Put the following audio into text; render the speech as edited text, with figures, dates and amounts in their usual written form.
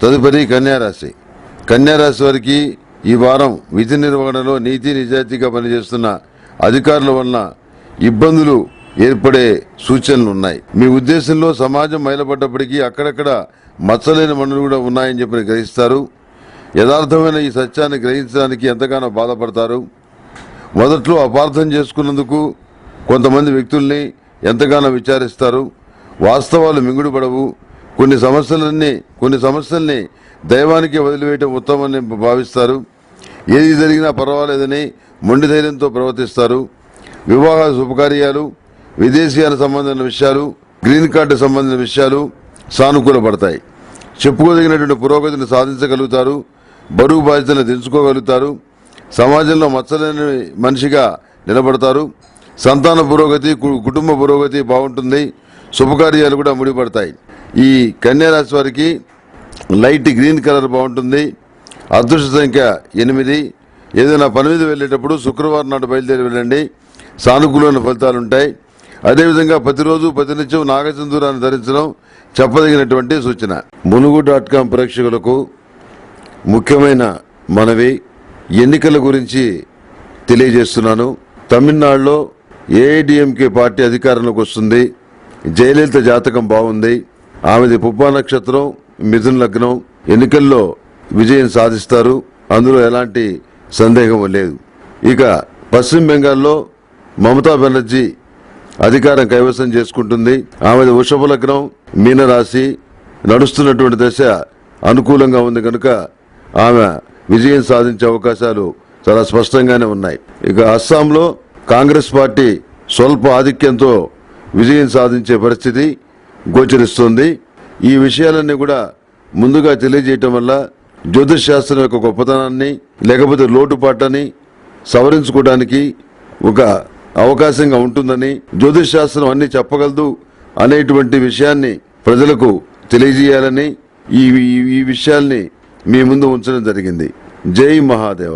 తదుపరి కన్యారాశి. కన్యారాశి వారికి ఈ వారం విధి నిర్వహణలో నీతి నిజాయితీగా పనిచేస్తున్న అధికారుల వలన ఇబ్బందులు ఏర్పడే సూచనలు ఉన్నాయి. మీ ఉద్దేశంలో సమాజం మైలపడ్డప్పటికీ అక్కడక్కడ మచ్చలేని మనులు కూడా ఉన్నాయని చెప్పి గ్రహిస్తారు. యథార్థమైన ఈ సత్యాన్ని గ్రహించడానికి ఎంతగానో బాధపడతారు. మొదట్లో అపార్థం చేసుకున్నందుకు కొంతమంది వ్యక్తుల్ని ఎంతగానో విచారిస్తారు. వాస్తవాలు మింగుడుపడవు. కొన్ని సమస్యల్ని దైవానికి వదిలివేయటం ఉత్తమని భావిస్తారు. ఏది జరిగినా పర్వాలేదని మొండి ధైర్యంతో ప్రవర్తిస్తారు. వివాహ శుభకార్యాలు, విదేశీయాల సంబంధించిన విషయాలు, గ్రీన్ కార్డు సంబంధించిన విషయాలు సానుకూలపడతాయి. చెప్పుకోదగినటువంటి పురోగతిని సాధించగలుగుతారు. బరువు బాధ్యతలను దించుకోగలుగుతారు. సమాజంలో మచ్చలేని మనిషిగా నిలబడతారు. సంతాన పురోగతి, కుటుంబ పురోగతి బాగుంటుంది. శుభకార్యాలు కూడా ముడిపడతాయి. ఈ కన్యారాశి వారికి లైట్ గ్రీన్ కలర్ బాగుంటుంది. అదృష్ట సంఖ్య 8. ఏదైనా పని మీద వెళ్ళేటప్పుడు శుక్రవారం నాడు బయలుదేరి వెళ్ళండి. సానుకూలమైన ఫలితాలు ఉంటాయి. అదేవిధంగా ప్రతిరోజు ప్రతినిత్యం నాగసింధూరాన్ని ధరించడం చెప్పదగినటువంటి సూచన. మునుగు.com ప్రేక్షకులకు ముఖ్యమైన మనవి, ఎన్నికల గురించి తెలియజేస్తున్నాను. తమిళనాడులో ఏఐడిఎంకే పార్టీ అధికారంలోకి వస్తుంది. జయలలిత జాతకం బాగుంది. ఆమెది పుబ్బా నక్షత్రం, మిథున లగ్నం. ఎన్నికల్లో విజయం సాధిస్తారు. అందులో ఎలాంటి సందేహం లేదు. ఇక పశ్చిమ బెంగాల్లో మమతా బెనర్జీ అధికారం కైవసం చేసుకుంటుంది. ఆమెది వృషభ లగ్నం, మీనరాశి. నడుస్తున్నటువంటి దశ అనుకూలంగా ఉంది కనుక ఆమె విజయం సాధించే అవకాశాలు చాలా స్పష్టంగానే ఉన్నాయి. ఇక అస్సాంలో కాంగ్రెస్ పార్టీ స్వల్ప ఆధిక్యంతో విజయం సాధించే పరిస్థితి గోచరిస్తుంది. ఈ విషయాలన్నీ కూడా ముందుగా తెలియజేయటం వల్ల జ్యోతిష్ శాస్త్రం యొక్క గొప్పతనాన్ని లేకపోతే లోటుపాట్లని సవరించుకోవడానికి ఒక అవకాశంగా ఉంటుందని, జ్యోతిష్ శాస్త్రం అన్ని చెప్పగలదు అనేటువంటి విషయాన్ని ప్రజలకు తెలియజేయాలని ఈ విషయాల్ని మీ ముందు ఉంచడం జరిగింది. జై మహాదేవ.